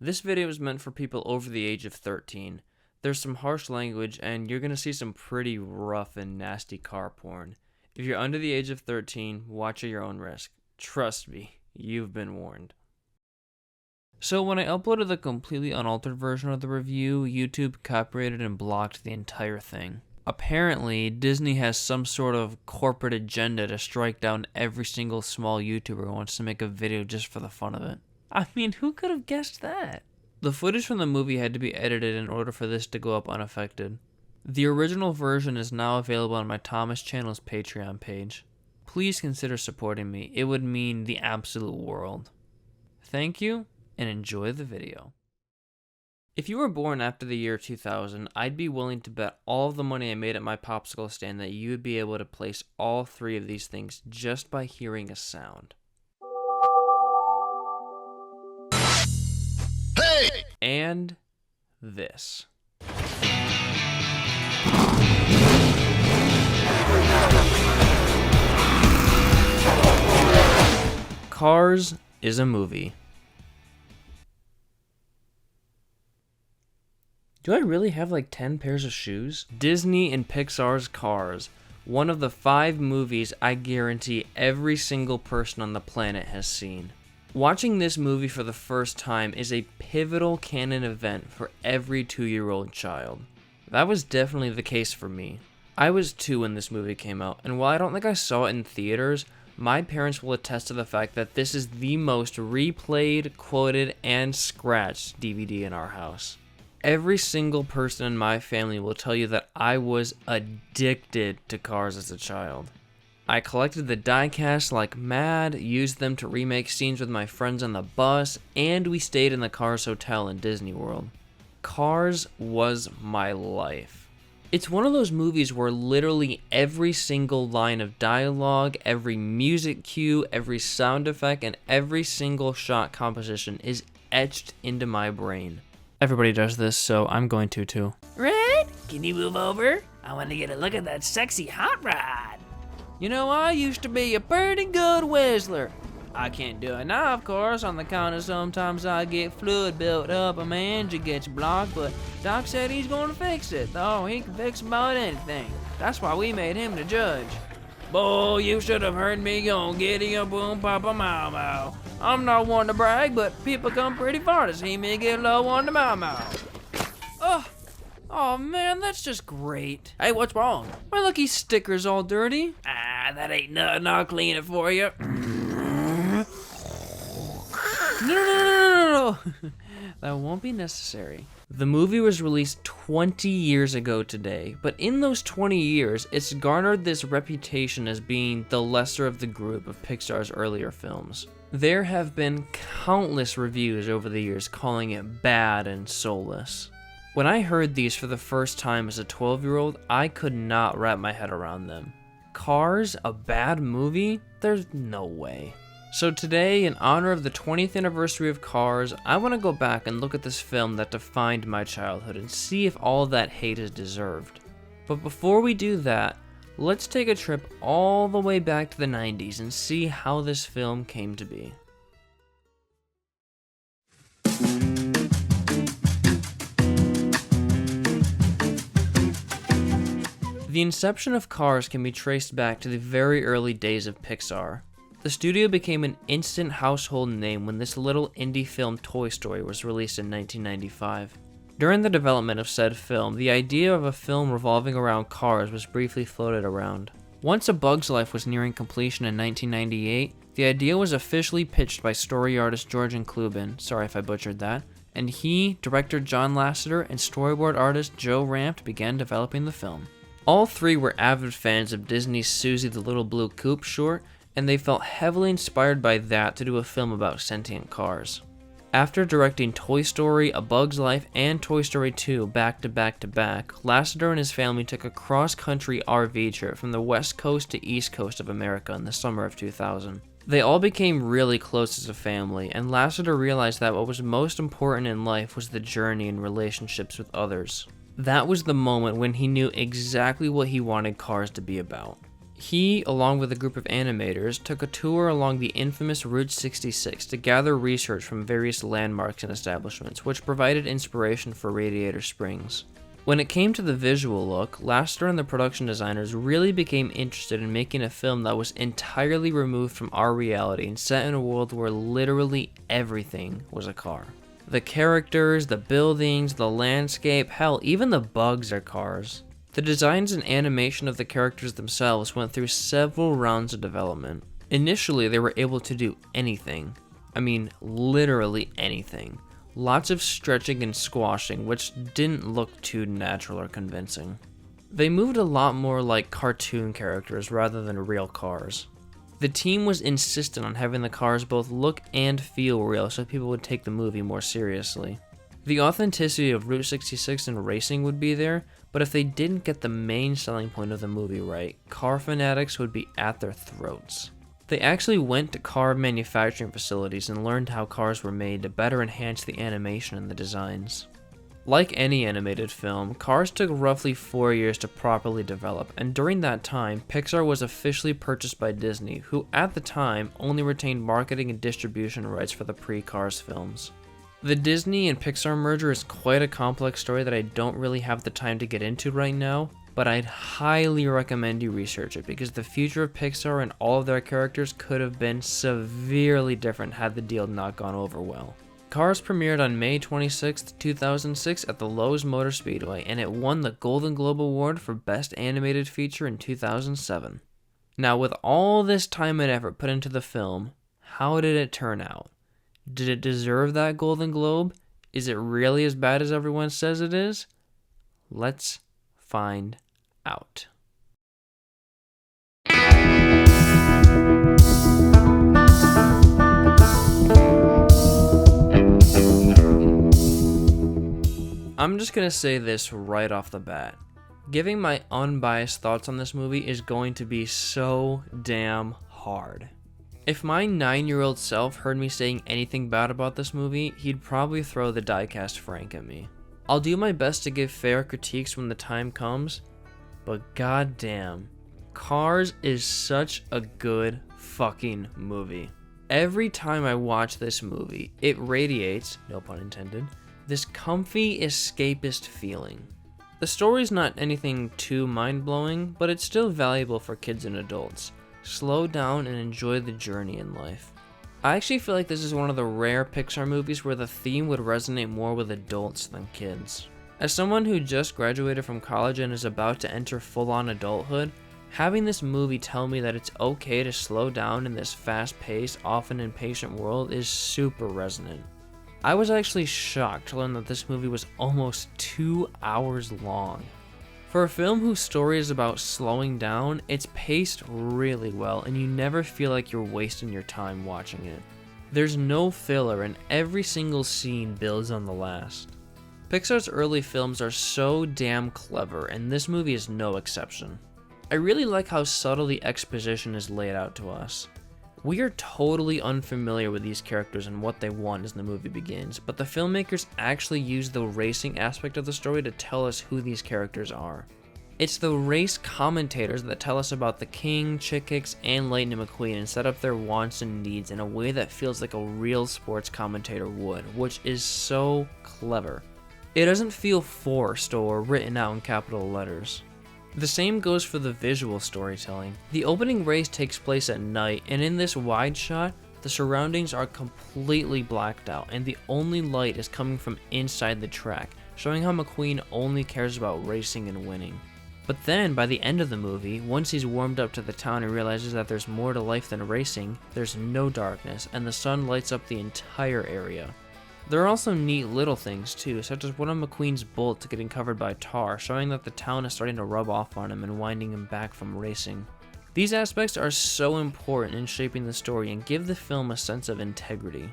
This video is meant for people over the age of 13. There's some harsh language, and you're going to see some pretty rough and nasty car porn. If you're under the age of 13, watch at your own risk. Trust me, you've been warned. So when I uploaded the completely unaltered version of the review, YouTube copyrighted and blocked the entire thing. Apparently, Disney has some sort of corporate agenda to strike down every single small YouTuber who wants to make a video just for the fun of it. I mean, who could have guessed that? The footage from the movie had to be edited in order for this to go up unaffected. The original version is now available on my Thomas channel's Patreon page. Please consider supporting me. It would mean the absolute world. Thank you, and enjoy the video. If you were born after the year 2000, I'd be willing to bet all of the money I made at my popsicle stand that you would be able to place all three of these things just by hearing a sound. Hey! And this. Cars is a movie. Do I really have like 10 pairs of shoes? Disney and Pixar's Cars, one of the 5 movies I guarantee every single person on the planet has seen. Watching this movie for the first time is a pivotal canon event for every 2-year-old child. That was definitely the case for me. I was 2 when this movie came out, and while I don't think I saw it in theaters, my parents will attest to the fact that this is the most replayed, quoted, and scratched DVD in our house. Every single person in my family will tell you that I was addicted to Cars as a child. I collected the diecast like mad, used them to remake scenes with my friends on the bus, and we stayed in the Cars Hotel in Disney World. Cars was my life. It's one of those movies where literally every single line of dialogue, every music cue, every sound effect, and every single shot composition is etched into my brain. Everybody does this, so I'm going to too. Red, can you move over? I want to get a look at that sexy hot rod. You know, I used to be a pretty good whistler. I can't do it now, of course, on the count of sometimes I get fluid built up and my engine gets blocked, but Doc said he's going to fix it. Oh, he can fix about anything. That's why we made him the judge. Boy, you should have heard me go giddy up boom papa mau mau. I'm not one to brag, but people come pretty far to see me get low on the mau mau. Oh man, that's just great. Hey, what's wrong? My lucky sticker's all dirty. That ain't nothing. I'll clean it for you. No. That won't be necessary. The movie was released 20 years ago today, but in those 20 years, it's garnered this reputation as being the lesser of the group of Pixar's earlier films. There have been countless reviews over the years calling it bad and soulless. When I heard these for the first time as a 12-year-old, I could not wrap my head around them. Cars, a bad movie? There's no way. So today, in honor of the 20th anniversary of Cars, I want to go back and look at this film that defined my childhood and see if all that hate is deserved. But before we do that, let's take a trip all the way back to the 90s and see how this film came to be. The inception of Cars can be traced back to the very early days of Pixar. The studio became an instant household name when this little indie film Toy Story was released in 1995. During the development of said film, the idea of a film revolving around cars was briefly floated around. Once A Bug's Life was nearing completion in 1998, the idea was officially pitched by story artist George Klubin, sorry if I butchered that, and he, director John Lasseter, and storyboard artist Joe Ranft began developing the film. All three were avid fans of Disney's Susie the Little Blue Coupe short, and they felt heavily inspired by that to do a film about sentient cars. After directing Toy Story, A Bug's Life, and Toy Story 2 back to back, Lasseter and his family took a cross-country RV trip from the west coast to east coast of America in the summer of 2000. They all became really close as a family, and Lasseter realized that what was most important in life was the journey and relationships with others. That was the moment when he knew exactly what he wanted Cars to be about. He, along with a group of animators, took a tour along the infamous Route 66 to gather research from various landmarks and establishments, which provided inspiration for Radiator Springs. When it came to the visual look, Lasseter and the production designers really became interested in making a film that was entirely removed from our reality and set in a world where literally everything was a car. The characters, the buildings, the landscape, hell, even the bugs are cars. The designs and animation of the characters themselves went through several rounds of development. Initially, they were able to do anything. I mean, literally anything. Lots of stretching and squashing, which didn't look too natural or convincing. They moved a lot more like cartoon characters rather than real cars. The team was insistent on having the cars both look and feel real so people would take the movie more seriously. The authenticity of Route 66 and racing would be there, but if they didn't get the main selling point of the movie right, car fanatics would be at their throats. They actually went to car manufacturing facilities and learned how cars were made to better enhance the animation and the designs. Like any animated film, Cars took roughly 4 years to properly develop, and during that time, Pixar was officially purchased by Disney, who at the time only retained marketing and distribution rights for the pre-Cars films. The Disney and Pixar merger is quite a complex story that I don't really have the time to get into right now, but I'd highly recommend you research it because the future of Pixar and all of their characters could have been severely different had the deal not gone over well. Cars premiered on May 26, 2006 at the Lowe's Motor Speedway, and it won the Golden Globe Award for Best Animated Feature in 2007. Now, with all this time and effort put into the film, how did it turn out? Did it deserve that Golden Globe? Is it really as bad as everyone says it is? Let's find out. I'm just gonna say this right off the bat. Giving my unbiased thoughts on this movie is going to be so damn hard. If my 9-year-old self heard me saying anything bad about this movie, he'd probably throw the diecast Frank at me. I'll do my best to give fair critiques when the time comes, but goddamn, Cars is such a good fucking movie. Every time I watch this movie, it radiates, no pun intended, this comfy escapist feeling. The story's not anything too mind-blowing, but it's still valuable for kids and adults. Slow down and enjoy the journey in life. I actually feel like this is one of the rare Pixar movies where the theme would resonate more with adults than kids. As someone who just graduated from college and is about to enter full-on adulthood, having this movie tell me that it's okay to slow down in this fast-paced, often impatient world is super resonant. I was actually shocked to learn that this movie was almost 2 hours long. For a film whose story is about slowing down, it's paced really well and you never feel like you're wasting your time watching it. There's no filler and every single scene builds on the last. Pixar's early films are so damn clever and this movie is no exception. I really like how subtle the exposition is laid out to us. We are totally unfamiliar with these characters and what they want as the movie begins, but the filmmakers actually use the racing aspect of the story to tell us who these characters are. It's the race commentators that tell us about the King, Chick-Hicks, and Lightning McQueen and set up their wants and needs in a way that feels like a real sports commentator would, which is so clever. It doesn't feel forced or written out in capital letters. The same goes for the visual storytelling. The opening race takes place at night, and in this wide shot, the surroundings are completely blacked out, and the only light is coming from inside the track, showing how McQueen only cares about racing and winning. But then, by the end of the movie, once he's warmed up to the town and realizes that there's more to life than racing, there's no darkness, and the sun lights up the entire area. There are also neat little things too, such as one of McQueen's bullets getting covered by tar, showing that the town is starting to rub off on him and winding him back from racing. These aspects are so important in shaping the story and give the film a sense of integrity.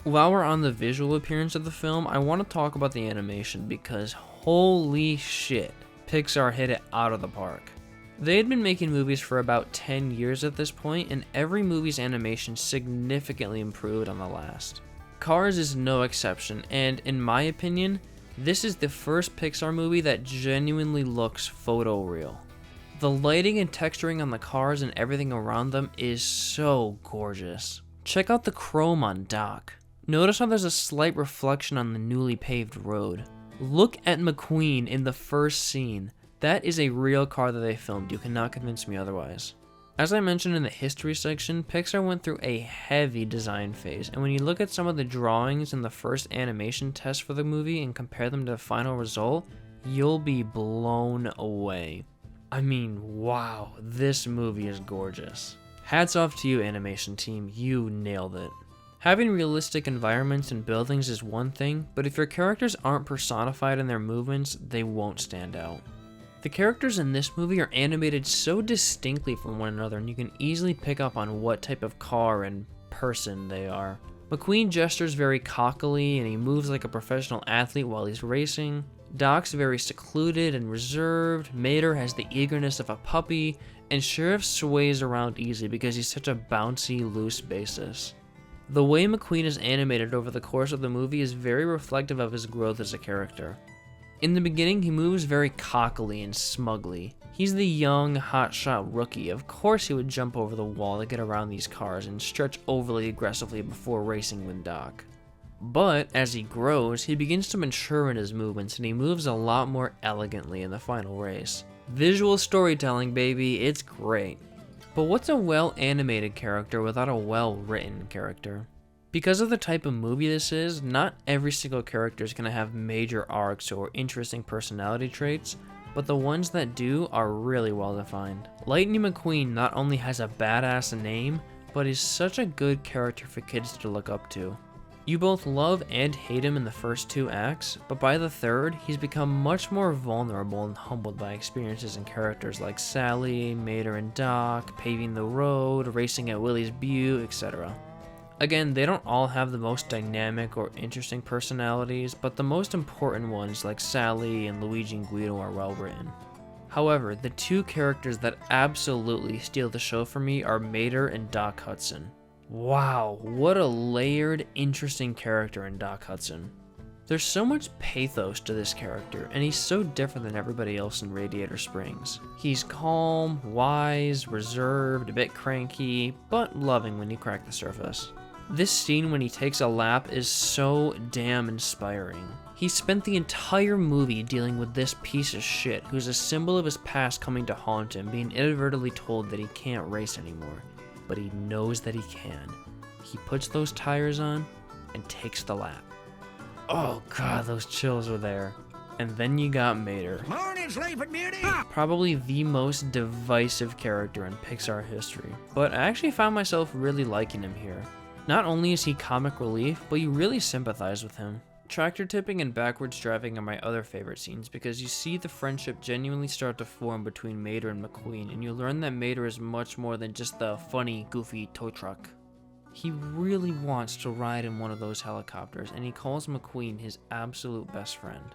While we're on the visual appearance of the film, I want to talk about the animation because holy shit, Pixar hit it out of the park. They had been making movies for about 10 years at this point, and every movie's animation significantly improved on the last. Cars is no exception, and in my opinion, this is the first Pixar movie that genuinely looks photoreal. The lighting and texturing on the cars and everything around them is so gorgeous. Check out the chrome on Doc. Notice how there's a slight reflection on the newly paved road. Look at McQueen in the first scene. That is a real car that they filmed. You cannot convince me otherwise. As I mentioned in the history section, Pixar went through a heavy design phase, and when you look at some of the drawings in the first animation test for the movie and compare them to the final result, you'll be blown away. I mean, wow, this movie is gorgeous. Hats off to you, animation team, you nailed it. Having realistic environments and buildings is one thing, but if your characters aren't personified in their movements, they won't stand out. The characters in this movie are animated so distinctly from one another, and you can easily pick up on what type of car and person they are. McQueen gestures very cockily, and he moves like a professional athlete while he's racing. Doc's very secluded and reserved, Mater has the eagerness of a puppy, and Sheriff sways around easy because he's such a bouncy, loose bassist. The way McQueen is animated over the course of the movie is very reflective of his growth as a character. In the beginning, he moves very cockily and smugly. He's the young, hotshot rookie. Of course he would jump over the wall to get around these cars and stretch overly aggressively before racing with Doc. But as he grows, he begins to mature in his movements and he moves a lot more elegantly in the final race. Visual storytelling, baby, it's great. But what's a well-animated character without a well-written character? Because of the type of movie this is, not every single character is going to have major arcs or interesting personality traits, but the ones that do are really well defined. Lightning McQueen not only has a badass name, but is such a good character for kids to look up to. You both love and hate him in the first 2 acts, but by the third, he's become much more vulnerable and humbled by experiences and characters like Sally, Mater and Doc, paving the road, racing at Willie's Butte, etc. Again, they don't all have the most dynamic or interesting personalities, but the most important ones like Sally and Luigi and Guido are well written. However, the 2 characters that absolutely steal the show for me are Mater and Doc Hudson. Wow, what a layered, interesting character in Doc Hudson. There's so much pathos to this character, and he's so different than everybody else in Radiator Springs. He's calm, wise, reserved, a bit cranky, but loving when you crack the surface. This scene when he takes a lap is so damn inspiring. He spent the entire movie dealing with this piece of shit who's a symbol of his past coming to haunt him, being inadvertently told that he can't race anymore. But he knows that he can. He puts those tires on and takes the lap. Oh god, those chills were there. And then you got Mater. Morning, Sleeping Beauty! Probably the most divisive character in Pixar history, but I actually found myself really liking him here. Not only is he comic relief, but you really sympathize with him. Tractor tipping and backwards driving are my other favorite scenes because you see the friendship genuinely start to form between Mater and McQueen, and you learn that Mater is much more than just the funny, goofy tow truck. He really wants to ride in one of those helicopters, and he calls McQueen his absolute best friend.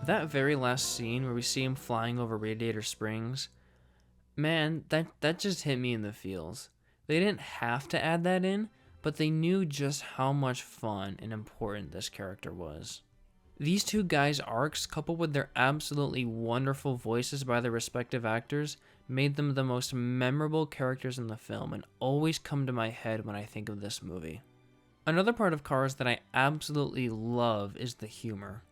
That very last scene where we see him flying over Radiator Springs, man, that just hit me in the feels. They didn't have to add that in, but they knew just how much fun and important this character was. These 2 guys' arcs, coupled with their absolutely wonderful voices by their respective actors, made them the most memorable characters in the film and always come to my head when I think of this movie. Another part of Cars that I absolutely love is the humor.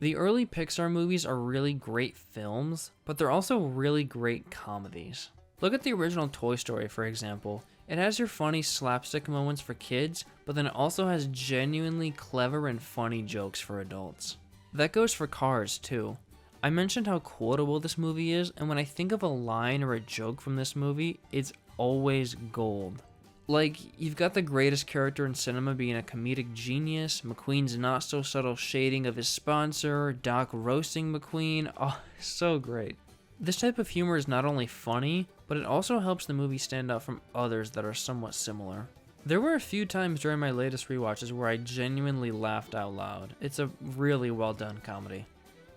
The early Pixar movies are really great films, but they're also really great comedies. Look at the original Toy Story, for example. It has your funny slapstick moments for kids, but then it also has genuinely clever and funny jokes for adults. That goes for Cars, too. I mentioned how quotable this movie is, and when I think of a line or a joke from this movie, it's always gold. Like, you've got the greatest character in cinema being a comedic genius, McQueen's not-so-subtle shading of his sponsor, Doc roasting McQueen, oh, so great. This type of humor is not only funny, but it also helps the movie stand out from others that are somewhat similar. There were a few times during my latest rewatches where I genuinely laughed out loud. It's a really well done comedy.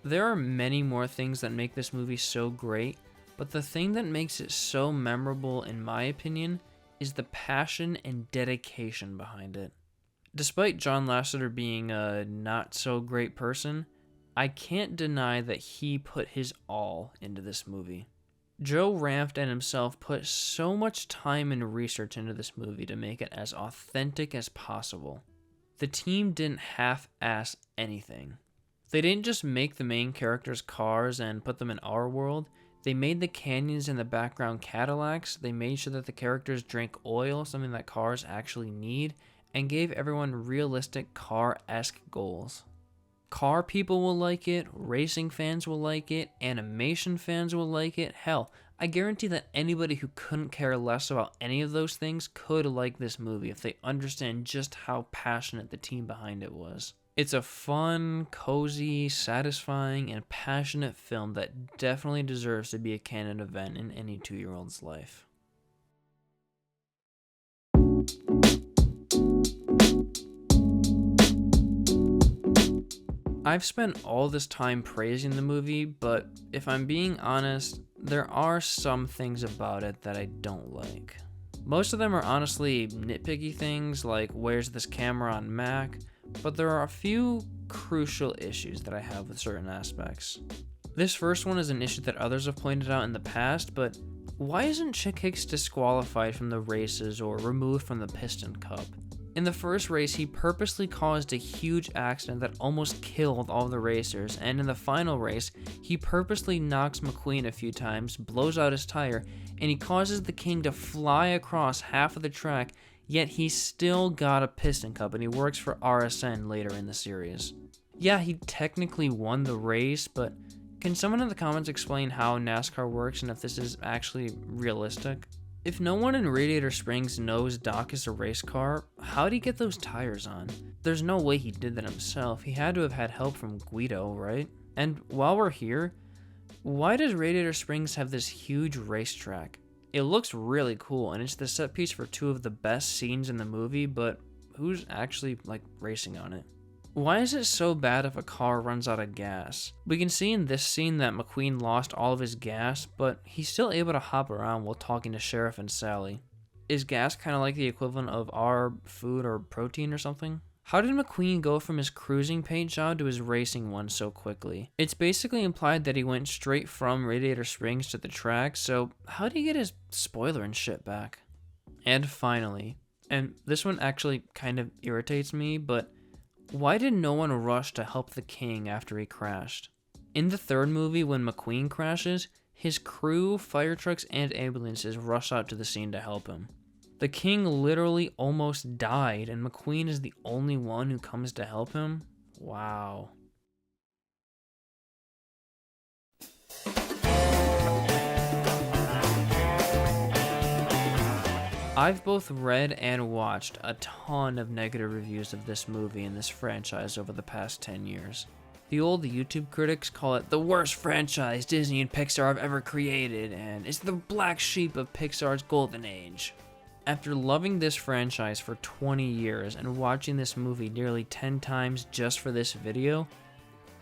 There are many more things that make this movie so great, but the thing that makes it so memorable in my opinion is the passion and dedication behind it. Despite John Lasseter being a not so great person, I can't deny that he put his all into this movie. Joe Ramfton himself put so much time and research into this movie to make it as authentic as possible. The team didn't half-ass anything. They didn't just make the main characters cars and put them in our world. They made the canyons in the background Cadillacs. They made sure that the characters drank oil, something that cars actually need, and gave everyone realistic car-esque goals. Car people will like it, racing fans will like it, animation fans will like it. Hell, I guarantee that anybody who couldn't care less about any of those things could like this movie if they understand just how passionate the team behind it was. It's a fun, cozy, satisfying, and passionate film that definitely deserves to be a canon event in any 2-year-old's life. I've spent all this time praising the movie, but if I'm being honest, there are some things about it that I don't like. Most of them are honestly nitpicky things like where's this camera on Mac, but there are a few crucial issues that I have with certain aspects. This first one is an issue that others have pointed out in the past, but why isn't Chick Hicks disqualified from the races or removed from the Piston Cup? In the first race, he purposely caused a huge accident that almost killed all the racers, and in the final race, he purposely knocks McQueen a few times, blows out his tire, and he causes the King to fly across half of the track, yet he still got a Piston Cup, and he works for RSN later in the series. Yeah, he technically won the race, but can someone in the comments explain how NASCAR works and if this is actually realistic? If no one in Radiator Springs knows Doc is a race car, how'd he get those tires on? There's no way he did that himself. He had to have had help from Guido, right? And while we're here, why does Radiator Springs have this huge racetrack? It looks really cool, and it's the set piece for 2 of the best scenes in the movie, but who's actually, racing on it? Why is it so bad if a car runs out of gas? We can see in this scene that McQueen lost all of his gas, but he's still able to hop around while talking to Sheriff and Sally. Is gas kind of like the equivalent of our food or protein or something? How did McQueen go from his cruising paint job to his racing one so quickly? It's basically implied that he went straight from Radiator Springs to the track, so how did he get his spoiler and shit back? And finally, and this one actually kind of irritates me, but why did no one rush to help the King after he crashed? In the third movie, when McQueen crashes, his crew, fire trucks, and ambulances rush out to the scene to help him. The King literally almost died, and McQueen is the only one who comes to help him? Wow. I've both read and watched a ton of negative reviews of this movie and this franchise over the past 10 years. The old YouTube critics call it the worst franchise Disney and Pixar have ever created, and it's the black sheep of Pixar's golden age. After loving this franchise for 20 years and watching this movie nearly 10 times just for this video,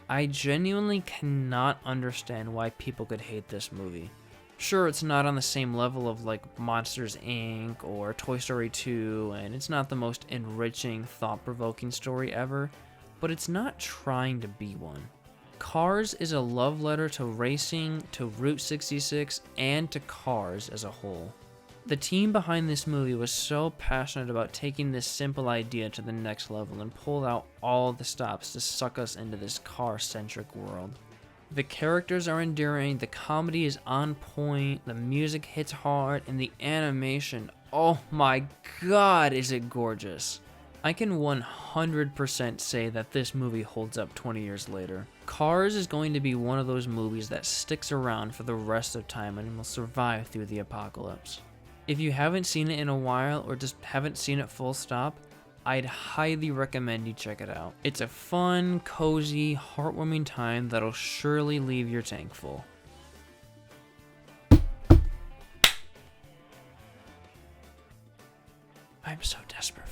I genuinely cannot understand why people could hate this movie. Sure, it's not on the same level of Monsters Inc. or Toy Story 2, and it's not the most enriching, thought-provoking story ever, but it's not trying to be one. Cars is a love letter to racing, to Route 66, and to cars as a whole. The team behind this movie was so passionate about taking this simple idea to the next level and pulled out all the stops to suck us into this car-centric world. The characters are endearing, the comedy is on point, the music hits hard, and the animation, oh my god, is it gorgeous. I can 100% say that this movie holds up 20 years later. Cars is going to be one of those movies that sticks around for the rest of time and will survive through the apocalypse. If you haven't seen it in a while or just haven't seen it full stop, I'd highly recommend you check it out. It's a fun, cozy, heartwarming time that'll surely leave your tank full. I'm so desperate.